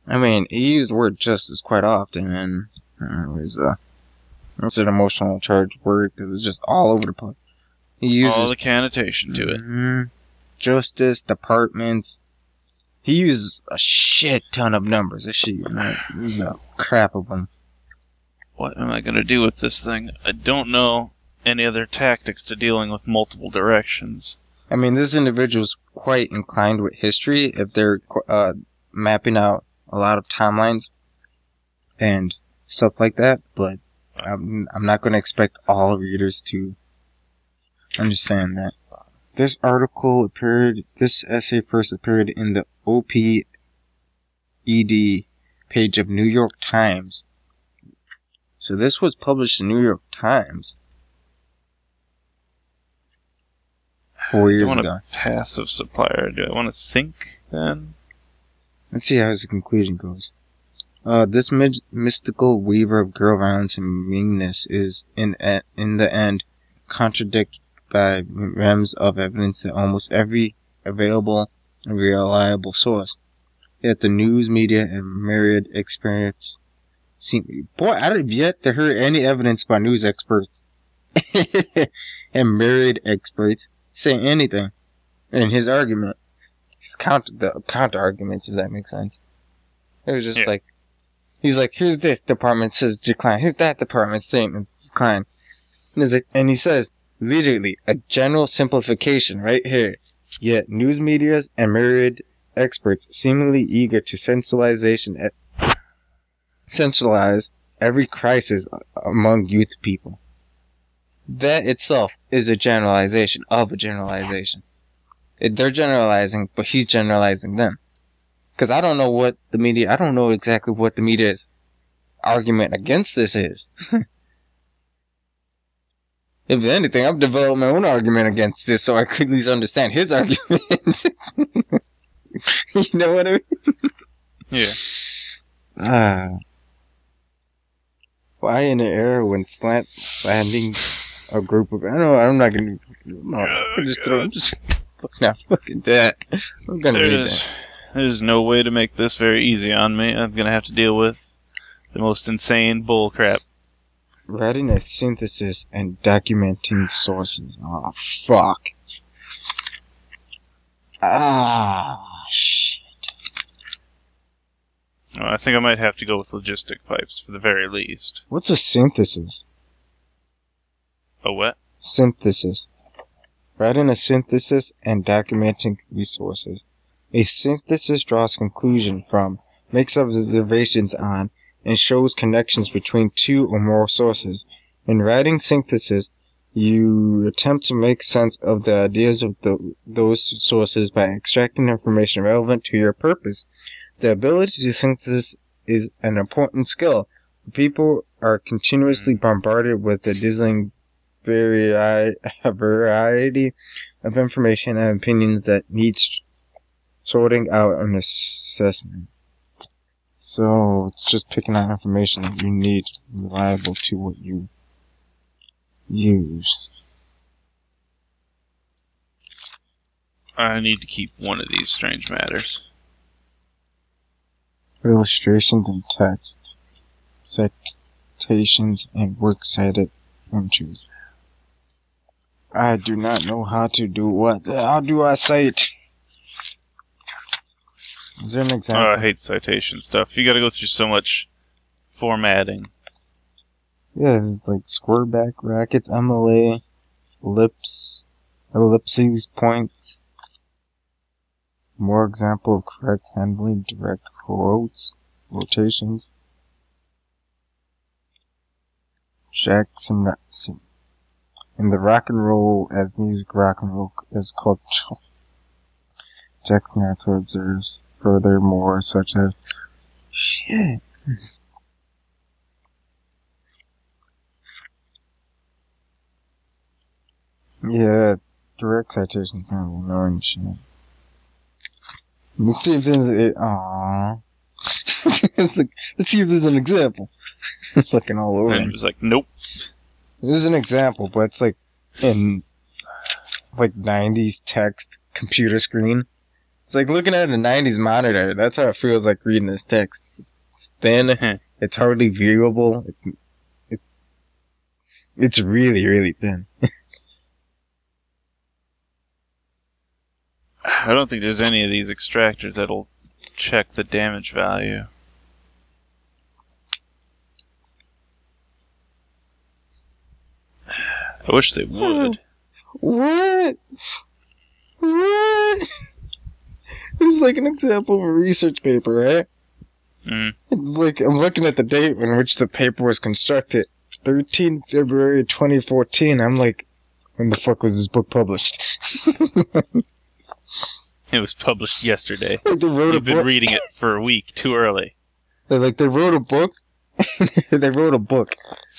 I mean, he used the word justice quite often, and it's an emotional charged word because it's just all over the place. He uses all the connotation to it. Justice, departments. He uses a shit ton of numbers. This shit, crap of them. What am I going to do with this thing? I don't know any other tactics to dealing with multiple directions. I mean, this individual's quite inclined with history if they're mapping out a lot of timelines and stuff like that, but I'm not going to expect all readers to understand that. This essay first appeared in the OPED page of New York Times. So this was published in New York Times 4 years ago. I want a passive supplier. Do I want to sync then? Let's see how his conclusion goes. This mystical weaver of girl violence and meanness is, in the end, contradicted by reams of evidence that almost every available and reliable source. Yet the news media and myriad experts boy, I have yet to hear any evidence by news experts and myriad experts say anything in his argument. His counter arguments, if that makes sense. It was just like, he's like, here's this department says decline, here's that department statement decline. And he says, literally, a general simplification right here. Yet news medias and myriad experts seemingly eager to centralize every crisis among youth people. That itself is a generalization of a generalization. They're generalizing, but he's generalizing them. Because I don't know exactly what the media's argument against this is. If anything, I've developed my own argument against this so I could at least understand his argument. You know what I mean? Yeah. Why in the air when landing a group of... I'm not gonna... I'm just fucking that. I'm gonna read that. There's no way to make this very easy on me. I'm gonna have to deal with the most insane bullcrap. Writing a synthesis and documenting sources. Oh, fuck. Shit. I think I might have to go with logistic pipes for the very least. What's a synthesis? A what? Synthesis. Writing a synthesis and documenting resources. A synthesis draws conclusion from, makes observations on, and shows connections between two or more sources. In writing synthesis, you attempt to make sense of the ideas of those sources by extracting information relevant to your purpose. The ability to synthesize is an important skill. People are continuously bombarded with a dizzying variety of information and opinions that needs sorting out and assessment. So, it's just picking out information that you need reliable to what you use. I need to keep one of these strange matters. Illustrations and text. Citations and works cited entries. I do not know how to do what. How do I cite? Is there an example? Oh, I hate citation stuff. You gotta go through so much formatting. Yeah, it's like square back brackets, MLA, ellipses, points. More example of correct handling, direct quotes, rotations. Jacks and in the rock and roll, as music rock and roll is called Jackson Arthur observes furthermore, such as shit. Yeah, direct citations are annoying shit. Let's see if there's let's see if there's an example. Looking all over. And he was like, nope. There's an example, but it's like in like 90s text computer screen. It's like looking at a 90s monitor. That's how it feels like reading this text. It's thin. It's hardly viewable. It's really, really thin. I don't think there's any of these extractors that'll check the damage value. I wish they would. What? What? It's like an example of a research paper, right? Mm. It's like, I'm looking at the date in which the paper was constructed. 13 February 2014. I'm like, when the fuck was this book published? It was published yesterday. Like they wrote You've been reading it for a week, too early. They wrote a book. They wrote a book,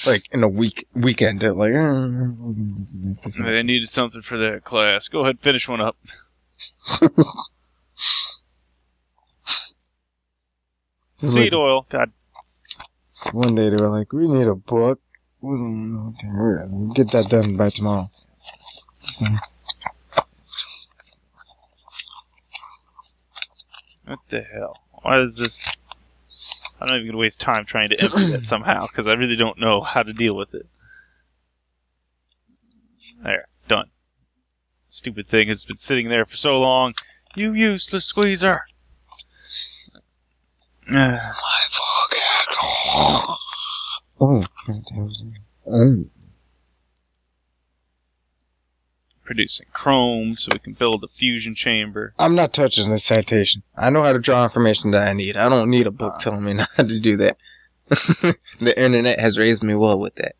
like, in a weekend. They're like, They needed something for their class. Go ahead, finish one up. Seed oil. God. So one day they were like, we need a book. Okay, we'll get that done by tomorrow. So. What the hell? Why is this... I'm not even going to waste time trying to enter that somehow, because I really don't know how to deal with it. There. Done. Stupid thing has been sitting there for so long. You useless squeezer! My fucking... Oh. Producing chrome so we can build a fusion chamber. I'm not touching this citation. I know how to draw information that I need. I don't need a book telling me how to do that. The internet has raised me well with that.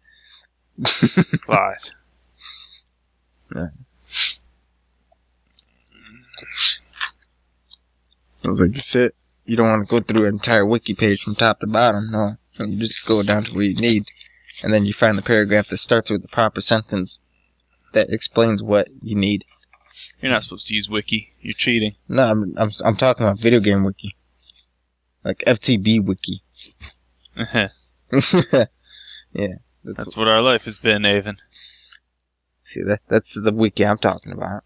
Lies. Right. I was like, you said you don't want to go through an entire wiki page from top to bottom. No, you just go down to where you need, and then you find the paragraph that starts with the proper sentence that explains what you need. You're not supposed to use wiki. You're cheating. No, I'm talking about video game wiki, like FTB wiki. Yeah, that's what our life has been, Avon. See, that's the wiki I'm talking about.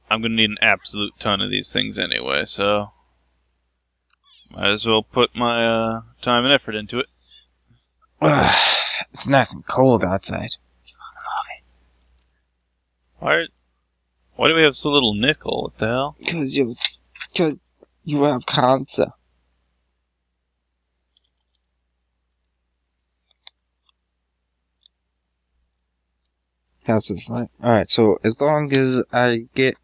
I'm gonna need an absolute ton of these things anyway, so might as well put my time and effort into it. It's nice and cold outside. Why do we have so little nickel? What the hell? Because you have cancer. How's this like? Alright, so as long as I get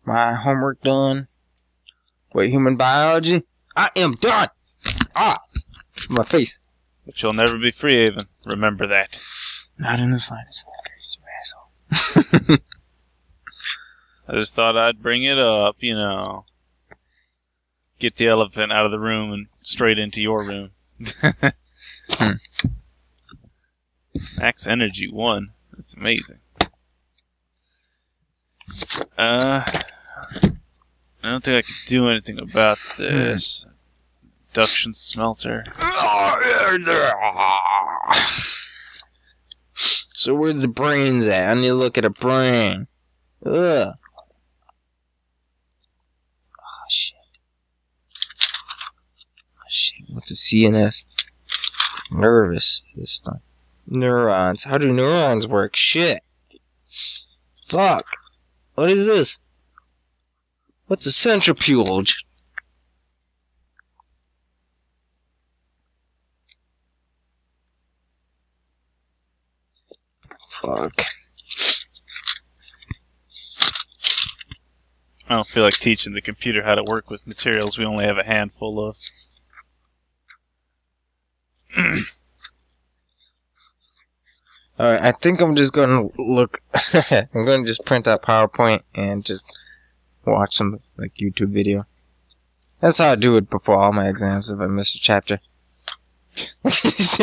my homework done with human biology, I am done! Ah! My face. But you'll never be free, Avon. Remember that. Not in the slightest, you asshole. I just thought I'd bring it up, you know. Get the elephant out of the room and straight into your room. Max energy 1. That's amazing. I don't think I can do anything about this. Induction smelter. So where's the brains at? I need to look at a brain. Ugh. Oh shit. What's a CNS? It's a nervous system. Neurons. How do neurons work? Shit. Fuck. What is this? What's a centrifuge? Fuck. I don't feel like teaching the computer how to work with materials we only have a handful of. Alright, I think I'm just going to look... I'm going to just print out PowerPoint and just watch some like YouTube video. That's how I do it before all my exams if I miss a chapter.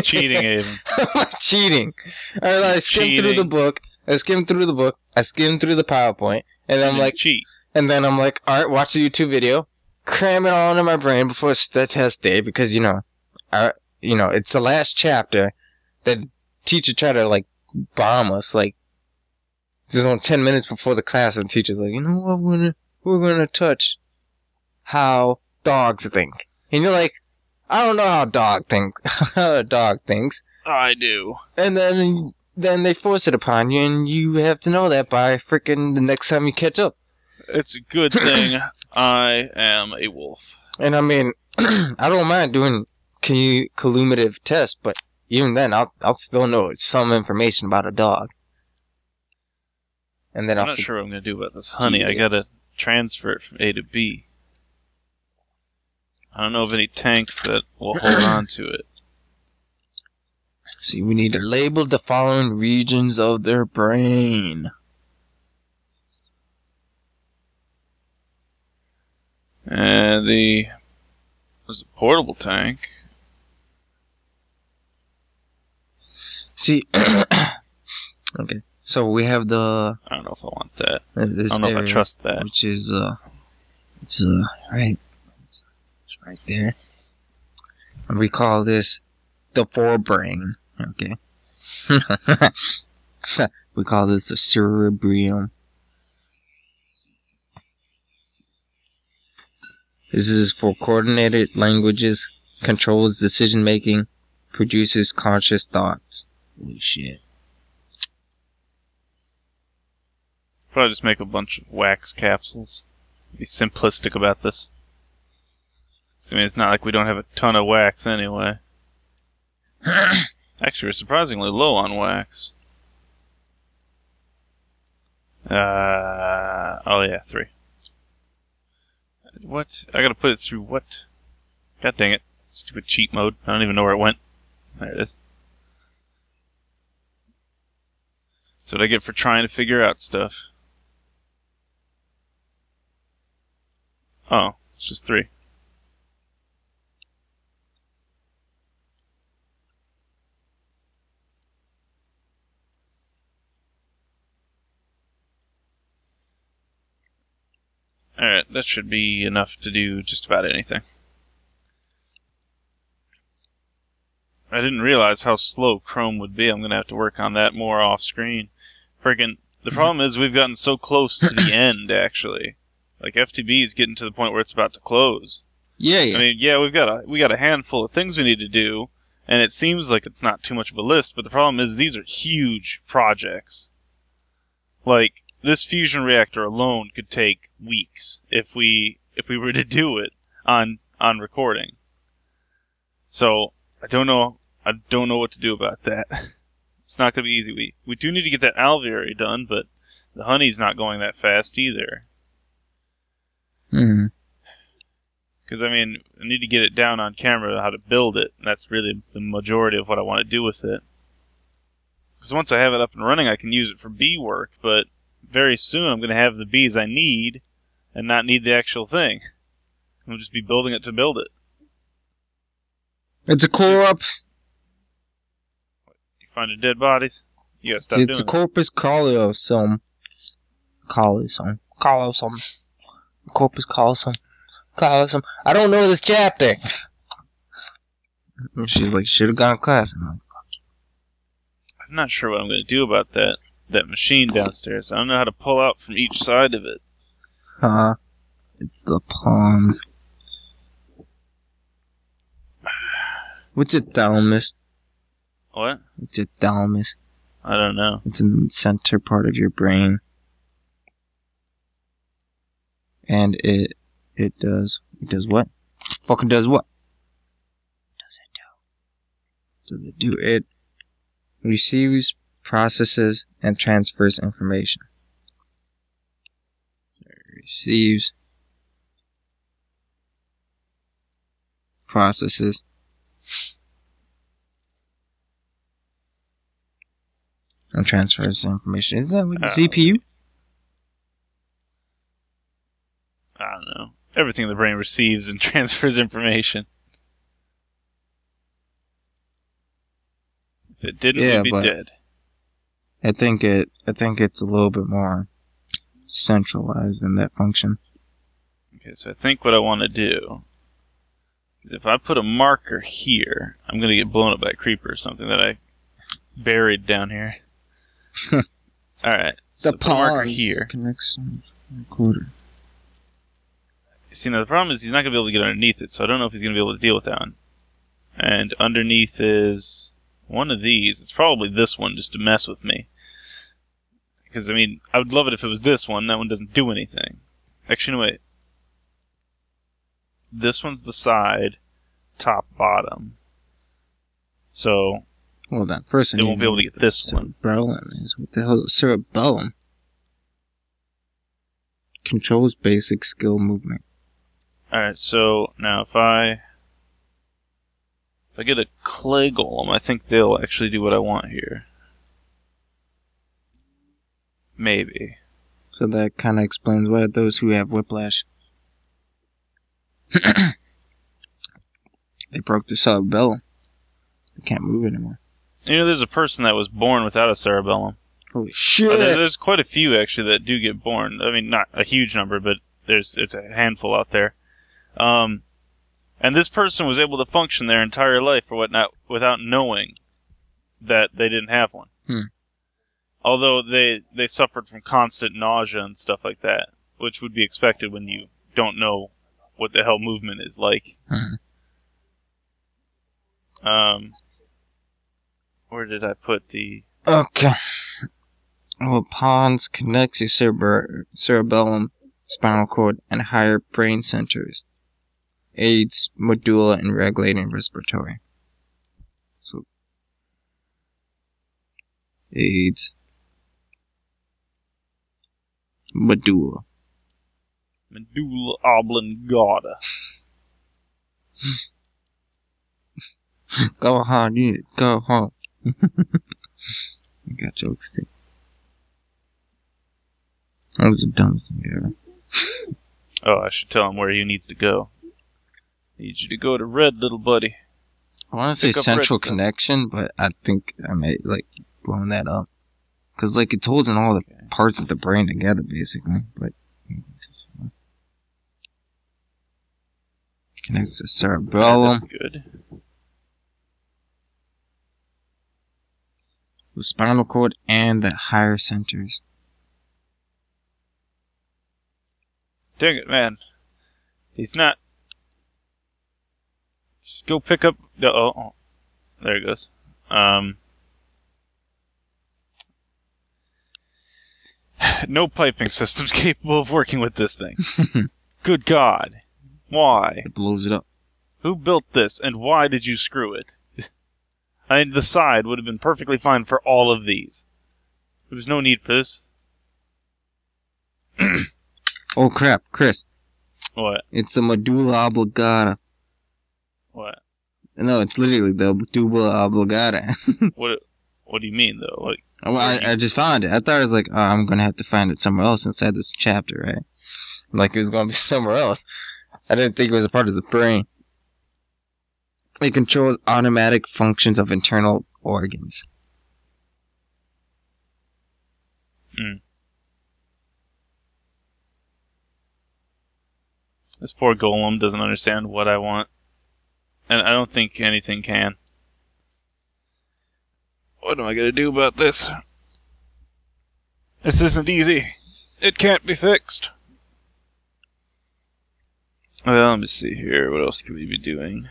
Cheating, Aiden. I'm not cheating. I skim through the book. I skim through the PowerPoint. And I'm like... cheat. And then I'm like, alright, watch the YouTube video. Cram it all into my brain before it's the test day because, you know, it's the last chapter that the teacher tried to, like, bomb us. Like, there's only 10 minutes before the class and the teacher's like, you know what, we're gonna touch how dogs think. And you're like, I don't know how a dog thinks. I do. And then they force it upon you, and you have to know that by freaking the next time you catch up. It's a good thing I am a wolf. And I mean, I don't mind doing colluminative tests, but even then, I'll still know some information about a dog. And then I'm not sure what I'm going to do about this honey. I got to transfer it from A to B. I don't know of any tanks that will hold on to it. See, we need to label the following regions of their brain. And there's a portable tank. See, okay. So we have the. I don't know if I want that. I don't know if I trust that. Which is it's right. It's right there. And we call this the forebrain. Okay. We call this the cerebellum. This is for coordinated languages, controls decision making, produces conscious thoughts. Holy shit. Probably just make a bunch of wax capsules. Be simplistic about this. I mean, it's not like we don't have a ton of wax anyway. Actually, we're surprisingly low on wax. Oh yeah, 3. What? I gotta put it through what? God dang it. Stupid cheat mode. I don't even know where it went. There it is. That's what I get for trying to figure out stuff. Oh, it's just 3. Alright, that should be enough to do just about anything. I didn't realize how slow Chrome would be. I'm going to have to work on that more off-screen. Friggin', the problem is we've gotten so close to the end, actually. Like, FTB is getting to the point where it's about to close. Yeah. I mean, yeah, we got a handful of things we need to do, and it seems like it's not too much of a list, but the problem is these are huge projects. Like, this fusion reactor alone could take weeks if we were to do it on recording. So I don't know what to do about that. It's not going to be easy. We do need to get that alveoli done, but the honey's not going that fast either. Mm-hmm. Because I mean, I need to get it down on camera how to build it. And that's really the majority of what I want to do with it. Because once I have it up and running, I can use it for bee work, but very soon I'm going to have the bees I need and not need the actual thing. I'll just be building it to build it. It's a core-up. You finding dead bodies? You gotta stop doing It's a corpus callosum. Callosum. Corpus callosum. I don't know this chapter. And she's like, should have gone to class. I'm like, I'm not sure what I'm going to do about that machine downstairs. I don't know how to pull out from each side of it. It's the pawns. What's a thalamus? What? What's a thalamus? I don't know. It's in the center part of your brain. And it does what? Fucking does what? Does it do? It receives, processes, and transfers information. So it receives, processes, and transfers information. Isn't that with the CPU? I don't know. Everything in the brain receives and transfers information. If it didn't, we'd be dead. I think it's a little bit more centralized in that function. Okay, so I think what I want to do is if I put a marker here, I'm going to get blown up by a creeper or something that I buried down here. Alright, so the put a marker here. Connection recorder. See, now the problem is he's not going to be able to get underneath it, so I don't know if he's going to be able to deal with that one. And underneath is one of these. It's probably this one, just to mess with me. Because, I mean, I would love it if it was this one. That one doesn't do anything. Actually, no, wait. This one's the side, top, bottom. So, hold on. First, it won't be able to get this one. Cerebellum is. What the hell is Cerebellum? Controls basic skill movement. Alright, so now if I get a clay golem, I think they'll actually do what I want here. Maybe. So that kind of explains why those who have whiplash. They broke the cerebellum. They can't move anymore. You know, there's a person that was born without a cerebellum. Holy shit! There's quite a few, actually, that do get born. I mean, not a huge number, but it's a handful out there. And this person was able to function their entire life or whatnot without knowing that they didn't have one. Although they suffered from constant nausea and stuff like that, which would be expected when you don't know what the hell movement is like. Where did I put the... Okay. Well, pons connects your cerebellum, spinal cord, and higher brain centers. Aids medulla in regulating respiratory. So, aids medulla. Medulla oblongata. Go hard, you go hard. I got jokes too. That was the dumbest thing ever. Oh, I should tell him where he needs to go. Need you to go to red, little buddy. I want to say central connection, but I think I may like blowing that up. Because like it's holding all the parts of the brain together, basically. But connects the cerebellum. That's good. The spinal cord and the higher centers. Dang it, man. He's not... Just go pick up the... Oh, there it goes. No piping system's capable of working with this thing. Good God. Why? It blows it up. Who built this, and why did you screw it? I mean, the side would have been perfectly fine for all of these. There was no need for this. Oh crap, Chris. What? It's the medulla oblongata. What? No, it's literally the medulla oblongata. What do you mean, though? Like, well, I just found it. I thought it was like, oh, I'm going to have to find it somewhere else inside this chapter, right? Like it was going to be somewhere else. I didn't think it was a part of the brain. It controls automatic functions of internal organs. This poor golem doesn't understand what I want. And I don't think anything can. What am I going to do about this? This isn't easy. It can't be fixed. Well, let me see here. What else can we be doing?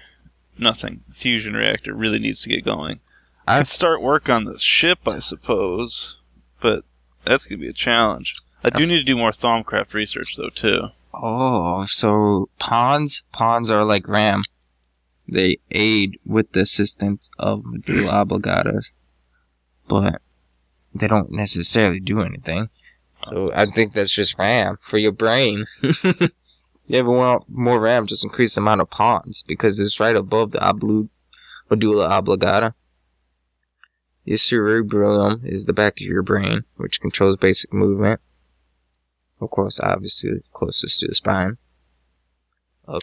Nothing. The fusion reactor really needs to get going. I could start work on the ship, I suppose. But that's going to be a challenge. I do need to do more Thaumcraft research, though, too. Oh, so pawns are like RAM. They aid with the assistance of medulla oblongata, but they don't necessarily do anything. So I think that's just RAM for your brain. You ever want more RAM, just increase the amount of pawns, because it's right above the medulla oblongata. Your cerebellum is the back of your brain, which controls basic movement. Of course, obviously, closest to the spine.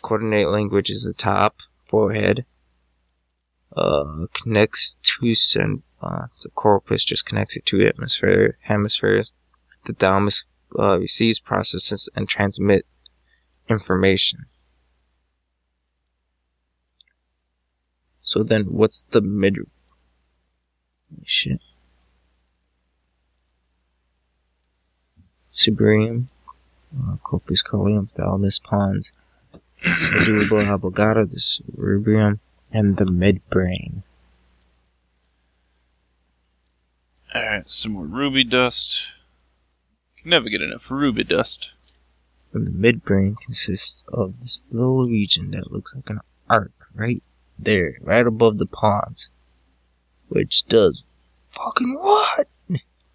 Coordinate language is the top, forehead. Connects to the corpus, just connects it to hemispheres. The thalamus receives, processes, and transmits information. So then, what's the mid? Shit. Cerebellum, corpus callosum, thalamus, pons. Medulla oblongata, the cerebellum, and the midbrain. Alright, some more ruby dust. Can never get enough ruby dust. And the midbrain consists of this little region that looks like an arc right there, right above the pawns. Which does fucking what?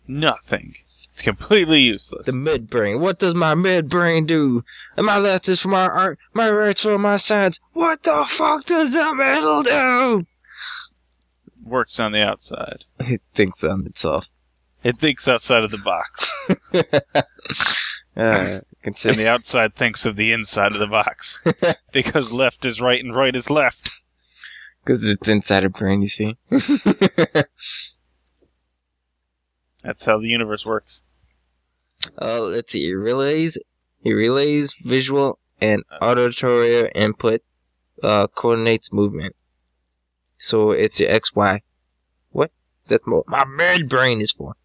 Nothing. It's completely useless. The midbrain. What does my midbrain do? And my left is for my art, my right's for my science. What the fuck does the middle do? Works on the outside. It thinks on itself. It thinks outside of the box. And the outside thinks of the inside of the box. Because left is right and right is left. Because it's inside a brain, you see. That's how the universe works. Let's see. It relays visual and auditory input, coordinates movement. So it's your XY. What? That's what my midbrain is for.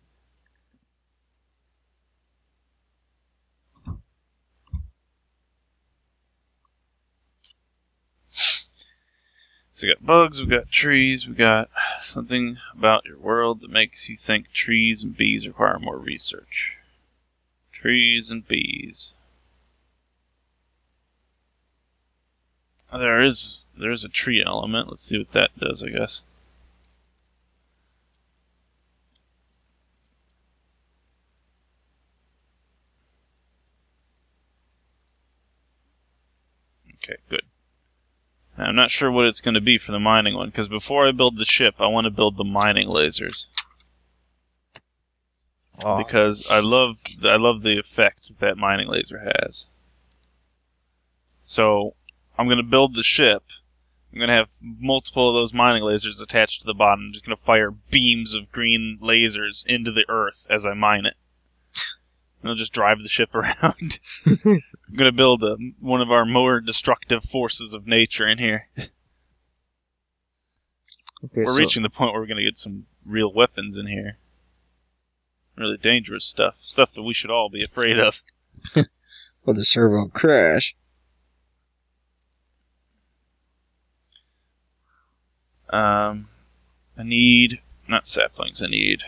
So we got bugs, we got trees, we got something about your world that makes you think trees and bees require more research. Trees and bees. There is a tree element. Let's see what that does, I guess. Okay, good. I'm not sure what it's going to be for the mining one, because before I build the ship, I want to build the mining lasers. Oh. Because I love the effect that mining laser has. So, I'm going to build the ship. I'm going to have multiple of those mining lasers attached to the bottom. I'm just going to fire beams of green lasers into the earth as I mine it. And I'll just drive the ship around. I'm going to build one of our more destructive forces of nature in here. Okay, we're reaching the point where we're going to get some real weapons in here. Really dangerous stuff. Stuff that we should all be afraid of. Well, the server will crash. I need... not saplings, I need...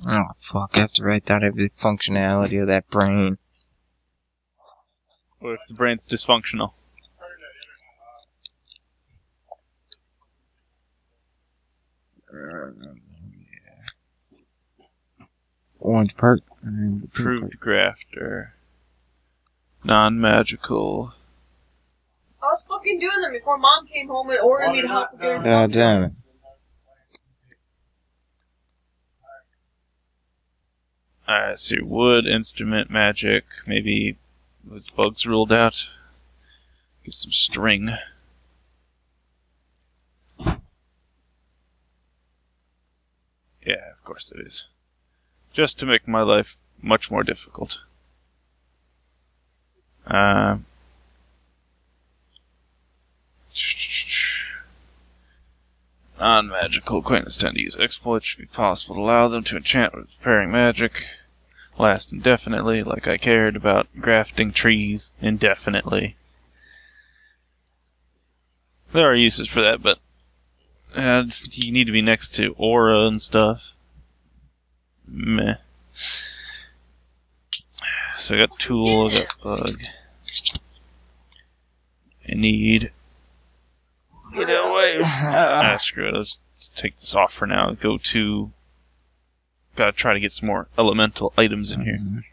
Oh, fuck, I have to write down every functionality of that brain. What if the brain's dysfunctional? Orange part. Approved grafter. Non-magical. I was fucking doing them before Mom came home and ordered me to help with doing God damn it. Alright, so wood, instrument, magic, maybe those bugs ruled out. Get some string. Yeah, of course it is. Just to make my life much more difficult. Non-magical acquaintance tend to use exploits. Should be possible to allow them to enchant with preparing magic. Last indefinitely, like I cared about grafting trees indefinitely. There are uses for that, but you need to be next to aura and stuff. Meh. So I got tool, I got bug. I need... Get away! Screw it, let's take this off for now. Go to... Gotta try to get some more elemental items in here.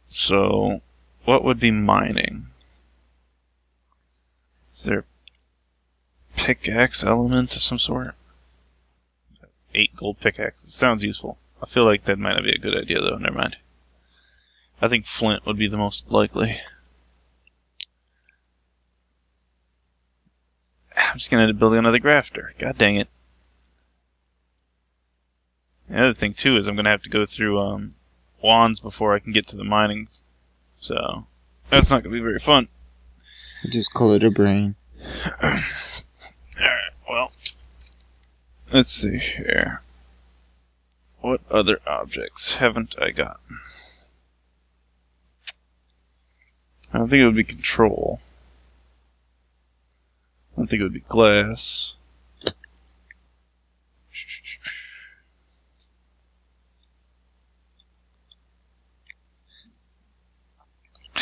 So, what would be mining? Is there a pickaxe element of some sort? 8 gold pickaxes. Sounds useful. I feel like that might not be a good idea though, never mind. I think flint would be the most likely. I'm just gonna end up building another grafter. God dang it. The other thing too is I'm gonna have to go through wands before I can get to the mining. So that's not gonna be very fun. Just call it a brain. Alright, well. Let's see here. What other objects haven't I got? I don't think it would be control. I don't think it would be glass.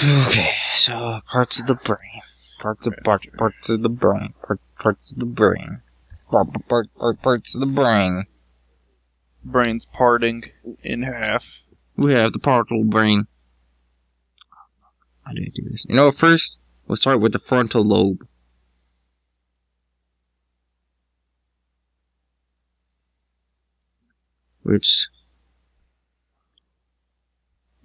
Okay, so parts of the brain. Parts of the brain. Parts of the brain. Parts of the brain. Brain's parting in half. We have the partial brain. How do I do this? You know, first, we'll start with the frontal lobe. Which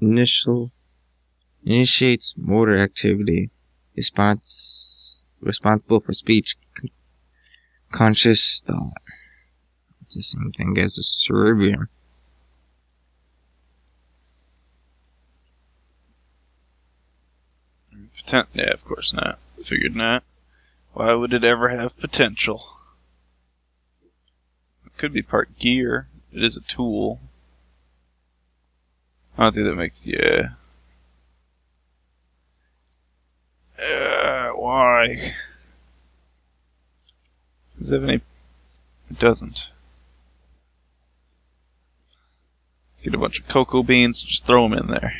initiates motor activity, responsible for speech, conscious thought. It's the same thing as the cerebellum. Yeah, of course not. Figured not. Why would it ever have potential? It could be part gear. It is a tool. I don't think that makes... yeah. Why? Does it have any... it doesn't. Let's get a bunch of cocoa beans and just throw them in there.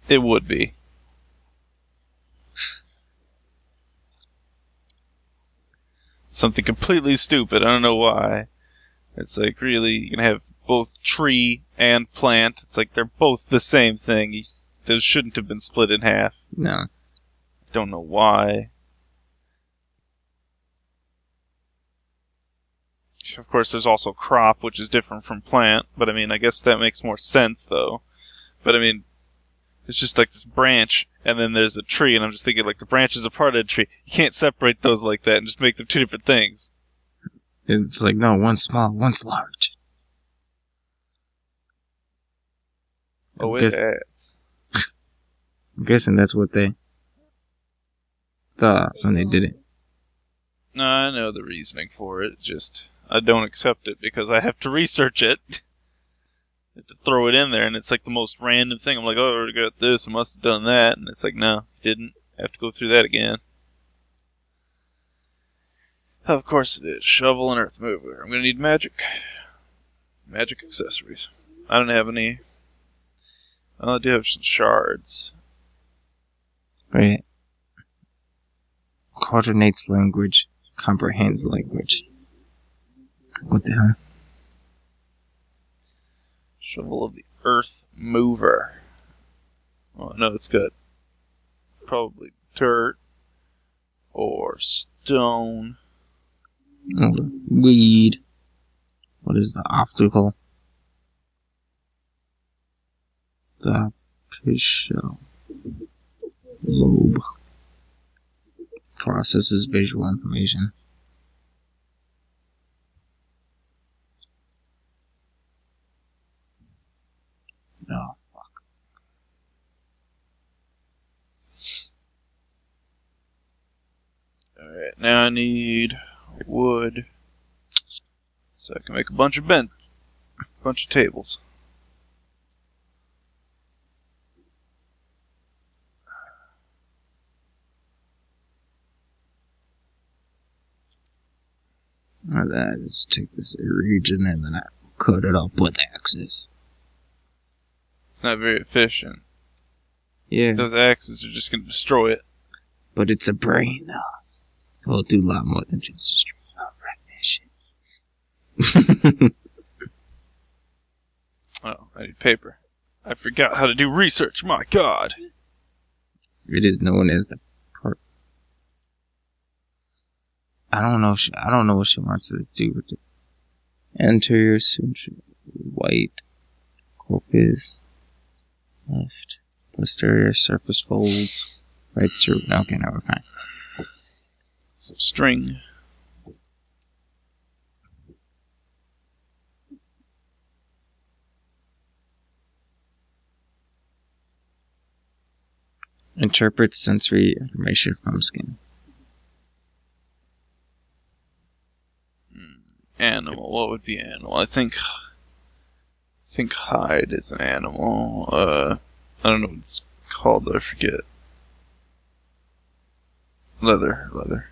It would be. Something completely stupid. I don't know why. It's like, really, you can have both tree and plant. It's like they're both the same thing. Those shouldn't have been split in half. No. Don't know why. Of course, there's also crop, which is different from plant. But I mean, I guess that makes more sense, though. But I mean, it's just like this branch, and then there's a tree, and I'm just thinking, like, the branch is a part of the tree. You can't separate those like that and just make them two different things. It's like, no, one's small, one's large. Oh, it adds. I'm guessing that's what they thought when they did it. No, I know the reasoning for it. Just, I don't accept it because I have to research it. I have to throw it in there, and it's like the most random thing. I'm like, oh, I already got this, I must have done that. And it's like, no, you didn't. I have to go through that again. Of course it is. Shovel and earth mover. I'm going to need magic. Magic accessories. I don't have any. Oh, I do have some shards. Right. Coordinates language. Comprehends language. What the hell? Shovel of the earth mover. Oh, no, it's good. Probably dirt. Or stone. Oh, weed. What is the optical? The pishal lobe. Processes visual information. Oh, fuck. Alright, now I need wood. So I can make a bunch of tables. And then I just take this region and then I cut it up with axes. It's not very efficient. Yeah. Those axes are just going to destroy it. But it's a brain, though. It'll do a lot more than just destroy it. I'll wreck that shit. Oh, I need paper. I forgot how to do research, my god! It is known as the part. I don't know what she wants to do with it. Anterior central white corpus. Left. Posterior surface folds. Right through. Okay, now we're fine. So string. Interprets sensory information from skin. Animal. What would be animal? I think think hide is an animal. I don't know what it's called, I forget. Leather.